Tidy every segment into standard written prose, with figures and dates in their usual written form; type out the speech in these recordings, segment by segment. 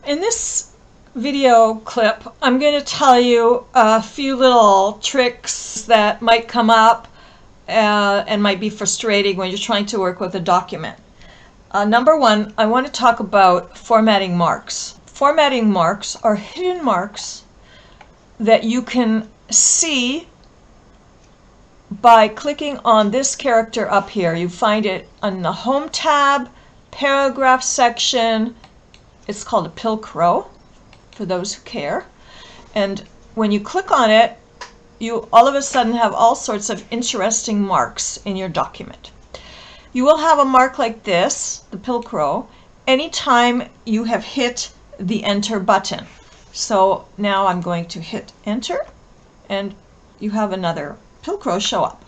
In this video clip, I'm going to tell you a few little tricks that might come up and might be frustrating when you're trying to work with a document. Number one, I want to talk about formatting marks. Formatting marks are hidden marks that you can see by clicking on this character up here. You find it on the Home tab, Paragraph section. It's called a Pilcrow, for those who care. And when you click on it, you all of a sudden have all sorts of interesting marks in your document. You will have a mark like this, the Pilcrow, anytime you have hit the Enter button. So now I'm going to hit Enter, and you have another Pilcrow show up.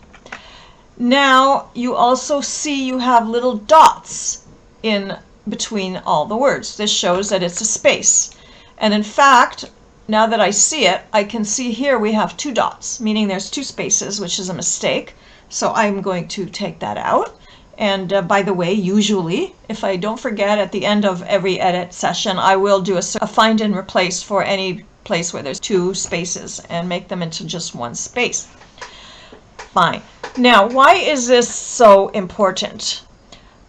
Now you also see you have little dots in between all the words. This shows that it's a space. And in fact, now that I see it, I can see here we have two dots, meaning there's two spaces, which is a mistake. So I'm going to take that out. And by the way, usually, if I don't forget at the end of every edit session, I will do a find and replace for any place where there's two spaces and make them into just one space. Fine. Now, why is this so important?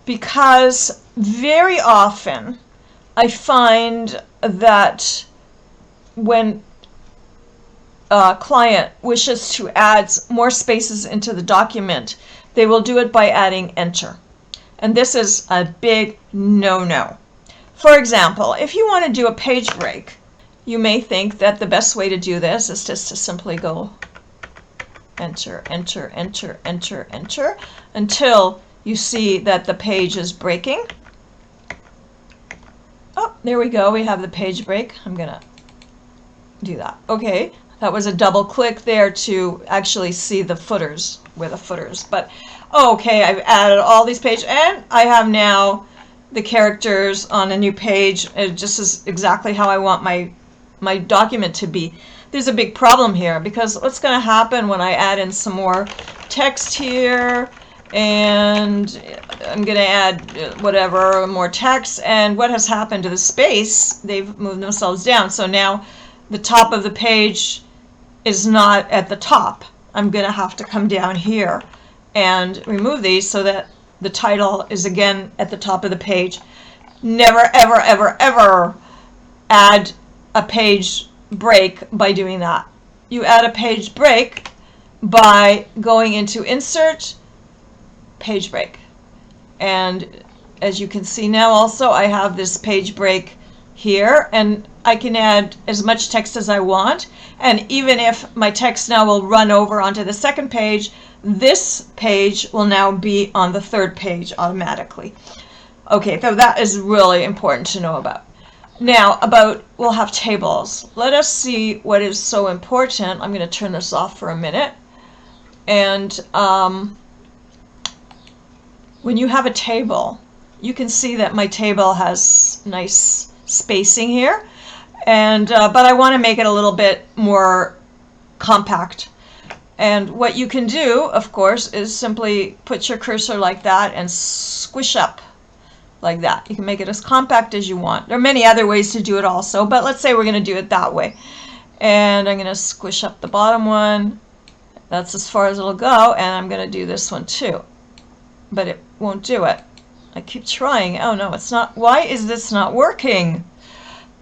Because very often I find that when a client wishes to add more spaces into the document, they will do it by adding Enter. And this is a big no-no. For example, if you want to do a page break, you may think that the best way to do this is just to simply go Enter, Enter, Enter, Enter, Enter, until you see that the page is breaking. Oh, there we go. We have the page break. I'm going to do that. Okay, that was a double click there to actually see the footers, where the footers. But okay, I've added all these pages, and I have now the characters on a new page. It just is exactly how I want my document to be. There's a big problem here, because what's going to happen when I add in some more text here, and I'm going to add whatever, more text, and what has happened to the space, they've moved themselves down. So now the top of the page is not at the top. I'm going to have to come down here and remove these so that the title is again at the top of the page. Never, ever, ever, ever add a page break by doing that. You add a page break by going into Insert, Page Break. And as you can see now also, I have this page break here, and I can add as much text as I want. And even if my text now will run over onto the second page, this page will now be on the third page automatically. Okay, so that is really important to know about. Now, we'll have tables. Let us see what is so important. I'm going to turn this off for a minute. And when you have a table, you can see that my table has nice spacing here. And but I want to make it a little bit more compact. And what you can do, of course, is simply put your cursor like that and squish up like that. You can make it as compact as you want. There are many other ways to do it also, but let's say we're going to do it that way. And I'm going to squish up the bottom one. That's as far as it'll go, and I'm going to do this one too. But it won't do it. I keep trying. Oh no, it's not. Why is this not working?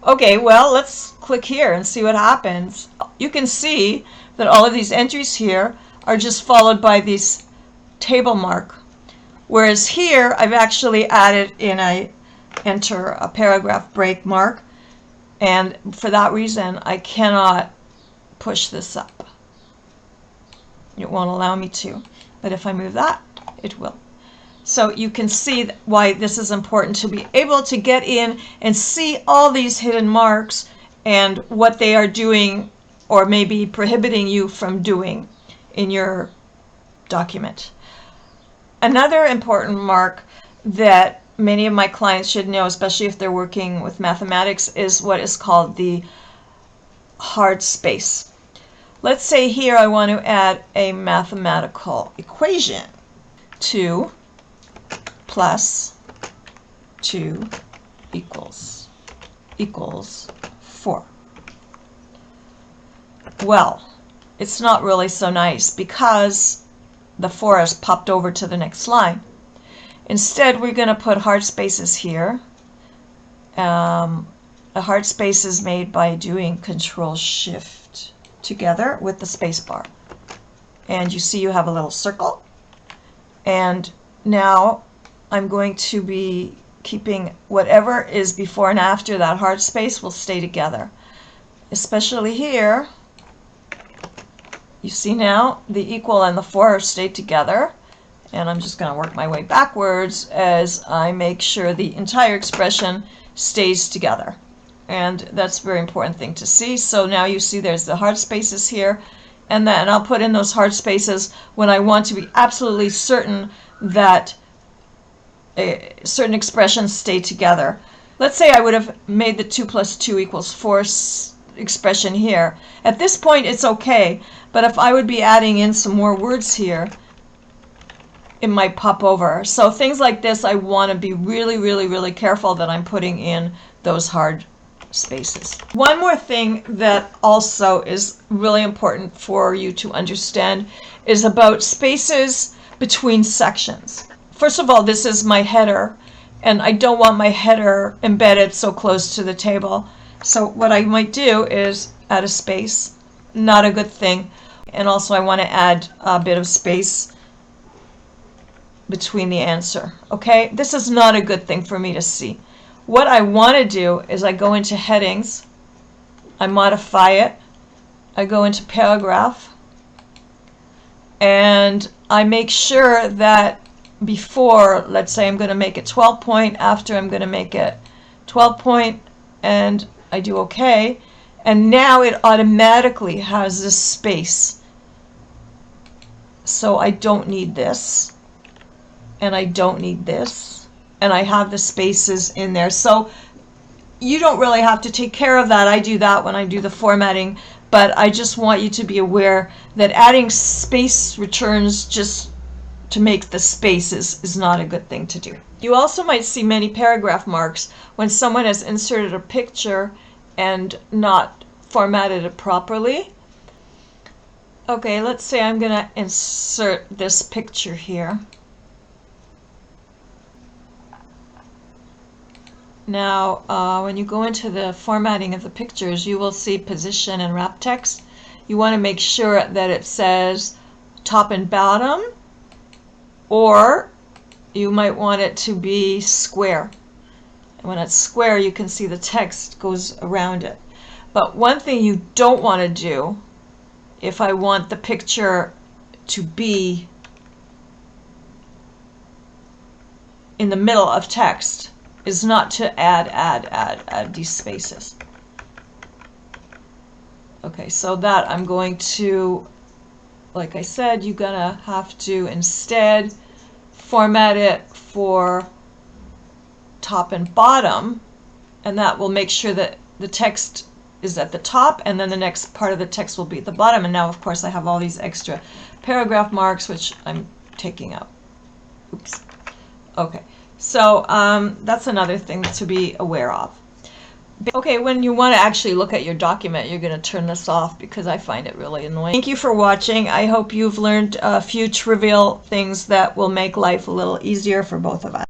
Okay, well, let's click here and see what happens. You can see that all of these entries here are just followed by these table mark. Whereas here, I've actually added in a paragraph break mark. And for that reason, I cannot push this up. It won't allow me to. But if I move that, it will. So you can see why this is important, to be able to get in and see all these hidden marks and what they are doing or maybe prohibiting you from doing in your document. Another important mark that many of my clients should know, especially if they're working with mathematics, is what is called the hard space. Let's say here I want to add a mathematical equation. 2 plus 2 equals equals 4. Well, it's not really so nice because the 4 has popped over to the next line. Instead, we're going to put hard spaces here. A hard space is made by doing Control-Shift together with the space bar. And you see you have a little circle. And now I'm going to be keeping whatever is before and after that hard space will stay together. Especially here, you see now the equal and the 4 stayed together. And I'm just going to work my way backwards as I make sure the entire expression stays together. And that's a very important thing to see. So now you see there's the hard spaces here. And then I'll put in those hard spaces when I want to be absolutely certain that certain expressions stay together. Let's say I would have made the 2 plus 2 equals 4 expression here. At this point it's okay, but if I would be adding in some more words here, it might pop over. So things like this, I want to be really careful that I'm putting in those hard spaces. One more thing that also is really important for you to understand is about spaces between sections. First of all, this is my header, and I don't want my header embedded so close to the table. So what I might do is add a space. Not a good thing. And also I want to add a bit of space between the answer. Okay, this is not a good thing for me to see. What I want to do is I go into headings, I modify it, I go into paragraph, and I make sure that before, let's say I'm going to make it 12 point, after I'm going to make it 12 point, and I do OK, and now it automatically has this space. So I don't need this, and I don't need this, and I have the spaces in there. So you don't really have to take care of that. I do that when I do the formatting, but I just want you to be aware that adding space returns just to make the spaces is not a good thing to do. You also might see many paragraph marks when someone has inserted a picture and not formatted it properly. Okay, let's say I'm going to insert this picture here. Now, when you go into the formatting of the pictures, you will see position and wrap text. You want to make sure that it says top and bottom, or you might want it to be square. And when it's square, you can see the text goes around it. But one thing you don't want to do, if I want the picture to be in the middle of text, is not to add these spaces. Okay, so that I'm going to, like I said, you're gonna have to instead format it for top and bottom, and that will make sure that the text is at the top and then the next part of the text will be at the bottom. And now of course I have all these extra paragraph marks which I'm taking out. Oops. Okay, so that's another thing to be aware of. Okay, when you want to actually look at your document, you're going to turn this off because I find it really annoying. Thank you for watching. I hope you've learned a few trivial things that will make life a little easier for both of us.